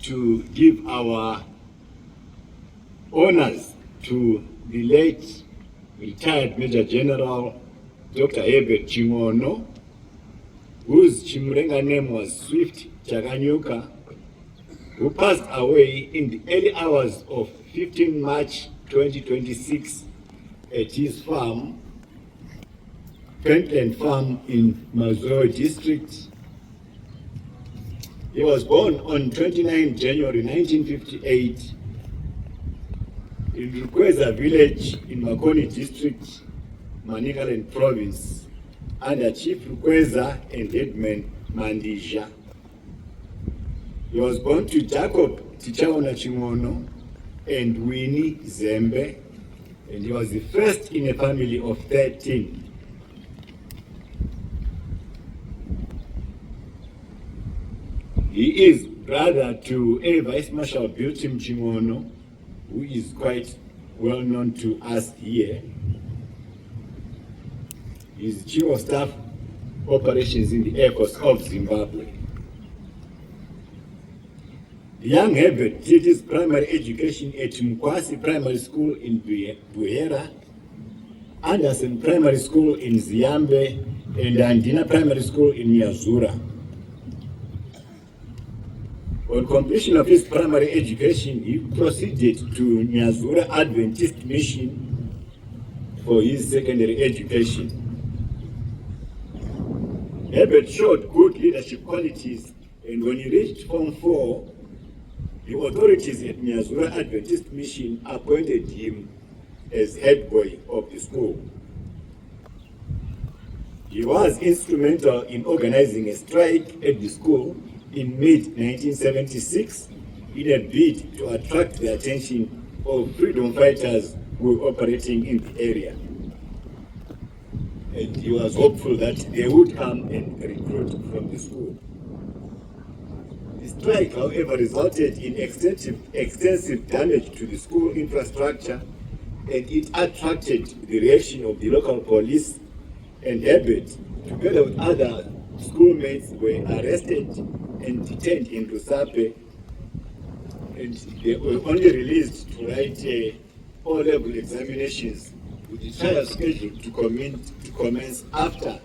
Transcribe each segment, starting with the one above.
to give our honors to the late retired Major General Dr. Herbert Chingono, whose Chimurenga name was Swift Chaganyuka, who passed away in the early hours of 15 March 2026 at his farm, Pentland Farm in Mazoe District. He was born on 29 January 1958 in Rukweza village in Makoni District, Manicaland Province, under Chief Rukweza and Headman Mandija. He was born to Jacob Tichaona Chingono and Winnie Zembe, and he was the first in a family of 13. He is brother to Air Vice Marshal Biltim Chingono, who is quite well known to us here. He is Chief of Staff Operations in the Air Force of Zimbabwe. The young Herbert did his primary education at Mkwasi Primary School in Buhera, Anderson Primary School in Ziambe, and Andina Primary School in Nyazura. On completion of his primary education, he proceeded to Nyazura Adventist Mission for his secondary education. Herbert showed good leadership qualities, and when he reached Form 4, the authorities at Nyazura Adventist Mission appointed him as head boy of the school. He was instrumental in organizing a strike at the school in mid-1976 in a bid to attract the attention of freedom fighters who were operating in the area. And he was hopeful that they would come and recruit from the school. The strike, however, resulted in extensive damage to the school infrastructure, and it attracted the reaction of the local police, and Herbert, together with other schoolmates, were arrested and detained in Rusape, and they were only released to write O-level examinations, with the trial scheduled to commence after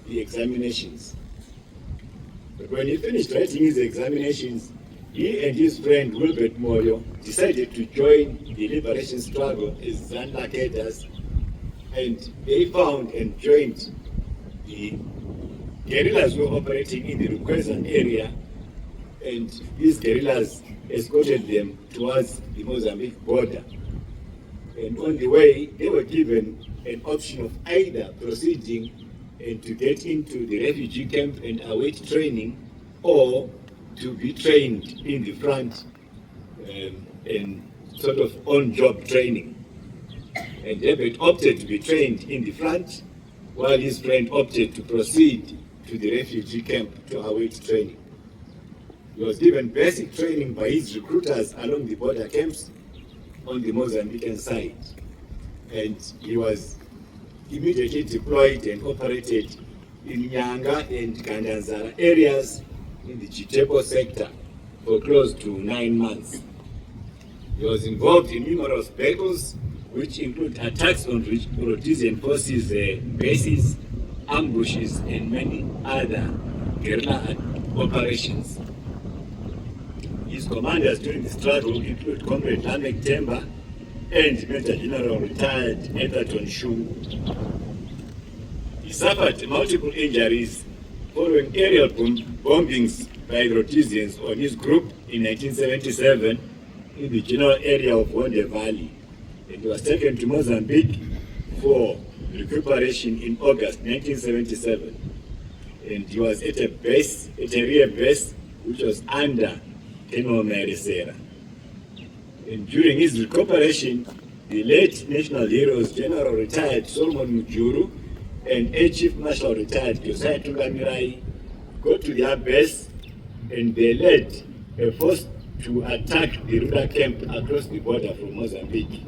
the examinations. But when he finished writing his examinations, he and his friend Wilbert Moyo decided to join the liberation struggle as Zanda cadres, and they found and joined the guerrillas who were operating in the Rukweza area, and these guerrillas escorted them towards the Mozambique border. And on the way, they were given an option of either proceeding and to get into the refugee camp and await training, or to be trained in the front and sort of on-job training. And Herbert opted to be trained in the front, while his friend opted to proceed to the refugee camp to await training. He was given basic training by his recruiters along the border camps on the Mozambican side, and he was immediately deployed and operated in Nyanga and Gandanzara areas in the Chitepo sector for close to 9 months. He was involved in numerous battles, which include attacks on Rhodesian forces, bases, ambushes, and many other guerrilla operations. His commanders during the struggle include Comrade Lamek Temba and Major General retired Etherton Shu. He suffered multiple injuries following aerial bombings by the Rhodesians on his group in 1977 in the general area of Wonde Valley, and he was taken to Mozambique for recuperation in August 1977. And he was at a rear base which was under General Meresera. And during his recuperation, the late national heroes, General retired Solomon Mujuru and Air Chief Marshal retired Josiah Tungamirai, got to their base, and they led a force to attack the Ruda camp across the border from Mozambique.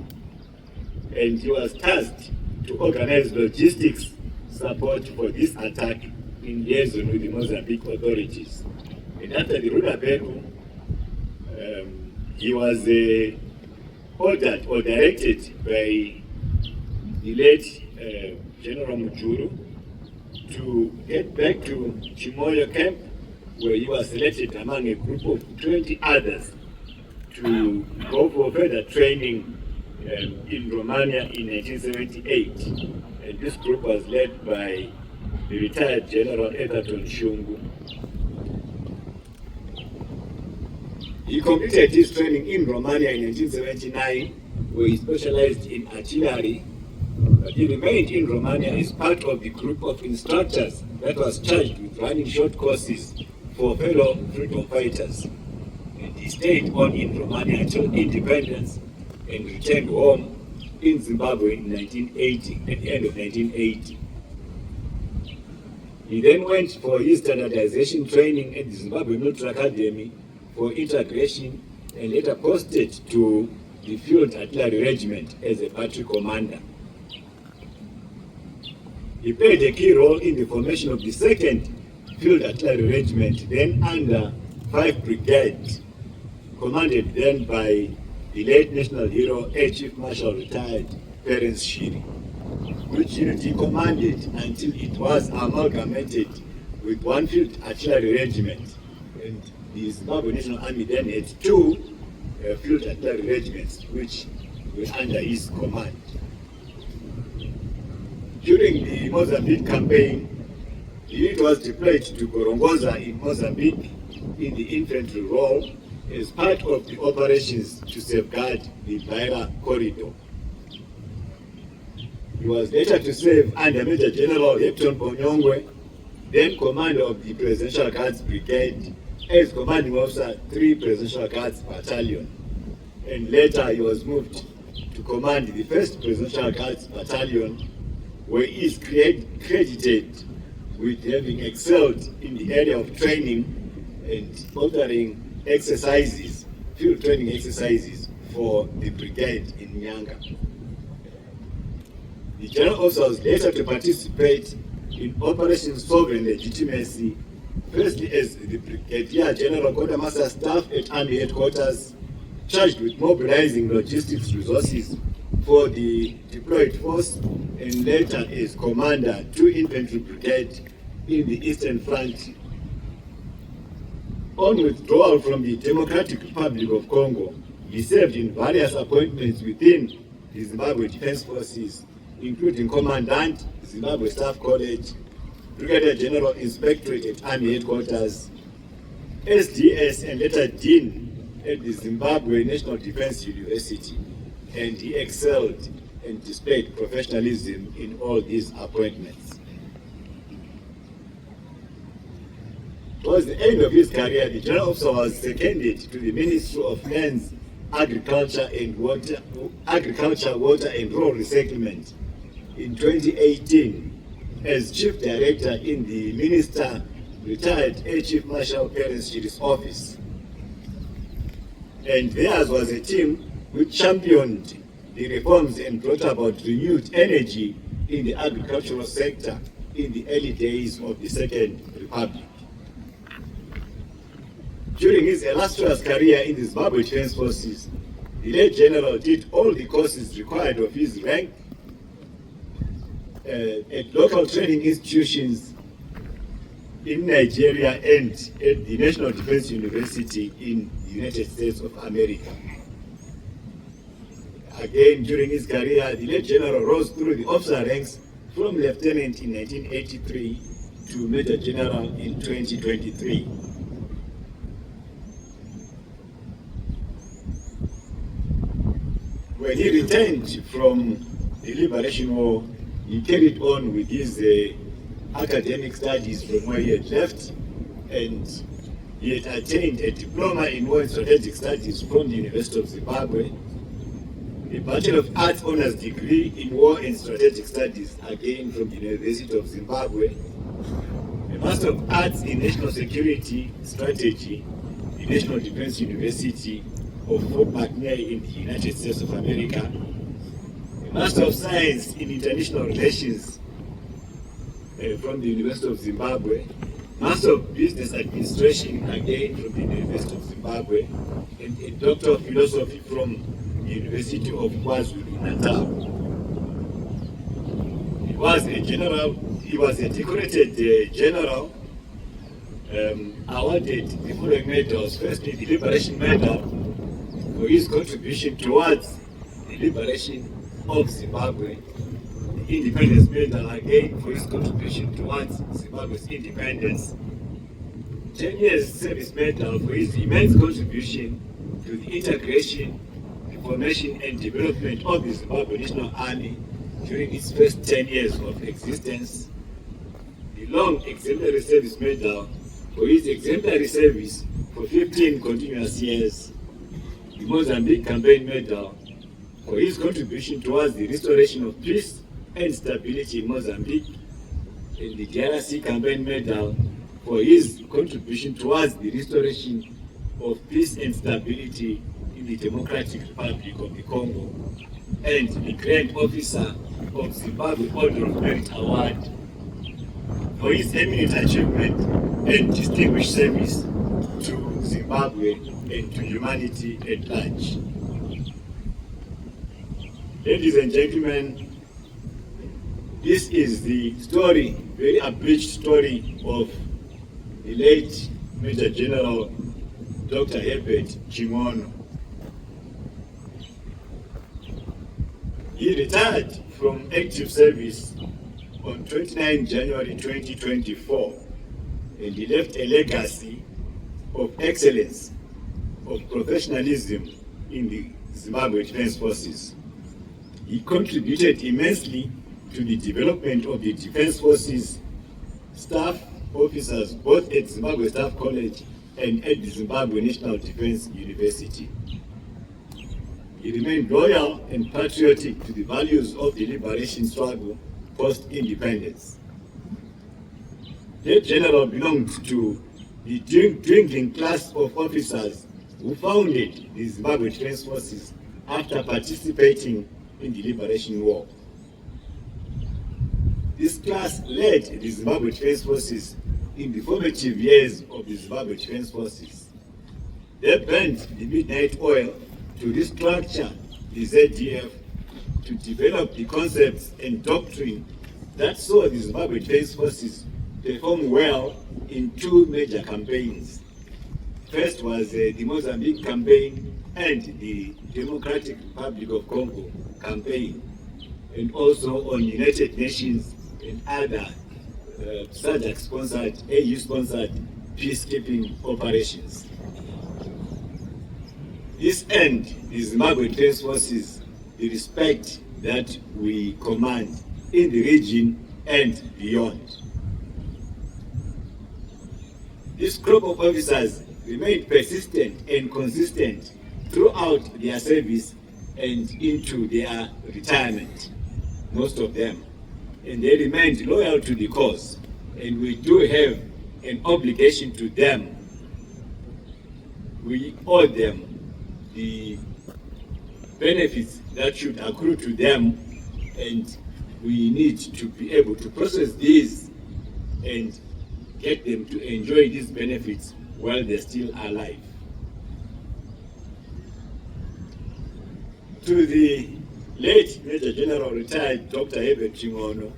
And he was tasked to organize logistics support for this attack in liaison with the Mozambique authorities. And after the Ruda battle, He was ordered or directed by the late General Mujuru to get back to Chimoyo camp, where he was selected among a group of 20 others to go for further training in Romania in 1978. And this group was led by the retired General Herbert Chingono. He completed his training in Romania in 1979, where he specialized in artillery. But he remained in Romania as part of the group of instructors that was charged with running short courses for fellow freedom fighters. And he stayed on in Romania until independence and returned home in Zimbabwe in 1980, at the end of 1980. He then went for his standardization training at the Zimbabwe Military Academy for integration and later posted to the Field Artillery Regiment as a battery commander. He played a key role in the formation of the 2nd Field Artillery Regiment, then under 5 Brigade, commanded then by the late national hero, Air Chief Marshal retired Terence Shiri, which unit he commanded until it was amalgamated with 1 Field Artillery Regiment. And the Zimbabwe National Army then had 2 Field Artillery Regiments, which were under his command. During the Mozambique campaign, the unit was deployed to Gorongosa in Mozambique in the infantry role as part of the operations to safeguard the Beira corridor. He was later to serve under Major General Hepton Bonyongwe, then commander of the Presidential Guards Brigade, as commanding officer 3 Presidential Guards Battalion. And later he was moved to command the 1st Presidential Guards Battalion, where he is credited with having excelled in the area of training and ordering exercises, field training exercises for the brigade in Nyanga. The general officer was later to participate in Operation Sovereign Legitimacy, firstly as the Brigadier General Quartermaster Staff at Army Headquarters, charged with mobilizing logistics resources for the deployed force, and later as Commander 2 Infantry Brigade in the Eastern Front. On withdrawal from the Democratic Republic of Congo, he served in various appointments within the Zimbabwe Defense Forces, including Commandant, Zimbabwe Staff College, Brigadier General Inspectorate at Army Headquarters, SDS, and later Dean at the Zimbabwe National Defense University. And he excelled and displayed professionalism in all these appointments. Towards the end of his career, the general officer was seconded to the Ministry of Lands, Agriculture, Water and Rural Resettlement in 2018 as Chief Director in the Minister retired Air Chief Marshal Terence Shiri's office. And theirs was a team which championed the reforms and brought about renewed energy in the agricultural sector in the early days of the Second Republic. During his illustrious career in the Zimbabwe Defense Forces, the late general did all the courses required of his rank at local training institutions in Nigeria and at the National Defense University in the United States of America. Again, during his career, the late general rose through the officer ranks from lieutenant in 1983 to major general in 2023. When he returned from the Liberation War, he carried on with his academic studies from where he had left, and he had attained a diploma in War and Strategic Studies from the University of Zimbabwe, a Bachelor of Arts Honours degree in War and Strategic Studies, again from the University of Zimbabwe, a Master of Arts in National Security Strategy, the National Defense University of Fort McNair in the United States of America, a Master of Science in International Relations from the University of Zimbabwe, Master of Business Administration, again from the University of Zimbabwe, and a Doctor of Philosophy from the University of KwaZulu-Natal. He was a decorated general, awarded the following medals. Firstly, the Liberation Medal for his contribution towards the liberation of Zimbabwe. The Independence Medal, again, for his contribution towards Zimbabwe's independence. 10 years service medal for his immense contribution to the integration, formation and development of the Zimbabwe National Army during its first 10 years of existence. The long exemplary service medal for his exemplary service for 15 continuous years. The Mozambique Campaign Medal for his contribution towards the restoration of peace and stability in Mozambique, and the DRC Campaign Medal for his contribution towards the restoration of peace and stability in the Democratic Republic of the Congo, and the Grand Officer of Zimbabwe Order of Merit Award for his eminent achievement and distinguished service to Zimbabwe and to humanity at large. Ladies and gentlemen, this is the story, very abridged story of the late Major General Dr. Herbert Chingono. He retired from active service on 29 January 2024, and he left a legacy of excellence, of professionalism in the Zimbabwe Defense Forces. He contributed immensely to the development of the Defense Forces staff officers both at Zimbabwe Staff College and at the Zimbabwe National Defense University. He remained loyal and patriotic to the values of the liberation struggle post-independence. The general belonged to the dwindling class of officers who founded the Zimbabwe Defense Forces after participating in the Liberation War. This class led the Zimbabwe Defense Forces in the formative years of the Zimbabwe Defense Forces. They burned the midnight oil to restructure the ZDF, to develop the concepts and doctrine that saw the Zimbabwe Defense Forces perform well in two major campaigns. First was the Mozambique campaign and the Democratic Republic of Congo campaign, and also on United Nations and other SADC-sponsored, AU-sponsored peacekeeping operations. This earned the Zimbabwe Defense Forces the respect that we command in the region and beyond. This group of officers remained persistent and consistent throughout their service and into their retirement, most of them. And they remained loyal to the cause, and we do have an obligation to them. We owe them the benefits that should accrue to them, and we need to be able to process these and get them to enjoy these benefits while they're still alive. To the late Major General retired Dr. Herbert Chingono,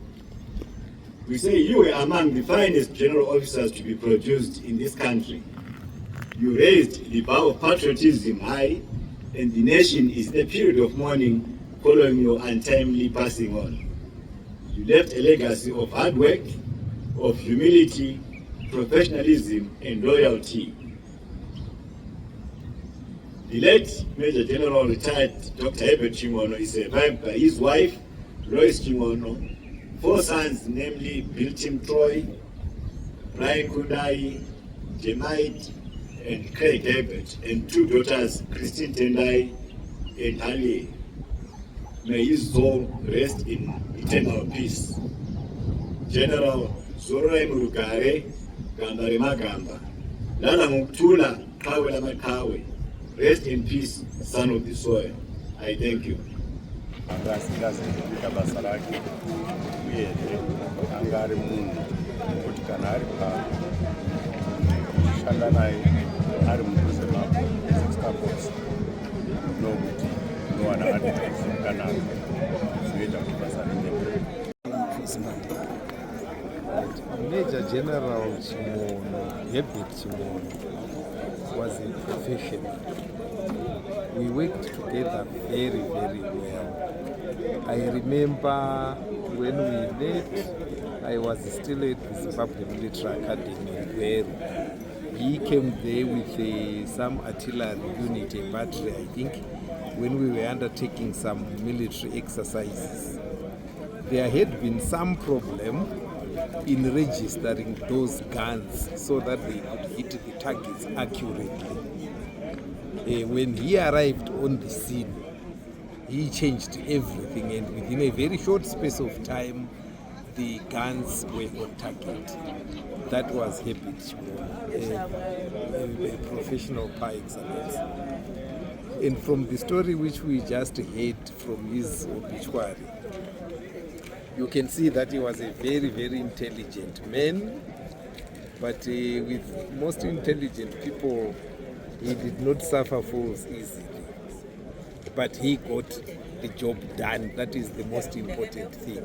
we say you were among the finest general officers to be produced in this country. You raised the bar of patriotism high, and the nation is in a period of mourning following your untimely passing on. You left a legacy of hard work, of humility, professionalism, and loyalty. The late Major General retired Dr. Herbert Chingono is survived by his wife, Lois Chingono, 4 sons, namely Bill Tim Troy, Brian Kundai, Jemite, and Craig Herbert, and 2 daughters, Christine Tendai and Ali. May his soul rest in eternal peace. General Zorai Murugare, Gambare Magamba, Lala Muktula, Kawe Lamakawe, rest in peace, son of the soil. I thank you. Uyezve anga ari munhu kuti kana ari pano ndashanda naye ari mudhuze mabesextabos nokuti unowana advice yakanaka zvinoita kuti basa rinyepere. Major General Chingono, Herbert Chingono, was a professional. We worked together very, very well. I remember when we met, I was still at the Zimbabwe Military Academy where he came there with some artillery unit, a battery, I think, when we were undertaking some military exercises. There had been some problem in registering those guns so that they could hit the targets accurately. When he arrived on the scene, he changed everything, and within a very short space of time, the guns were on target. That was Herbert Chingono, a professional par excellence. And from the story which we just heard from his obituary, you can see that he was a very, very intelligent man, but with most intelligent people, he did not suffer fools easily. But he got the job done. That is the most important thing.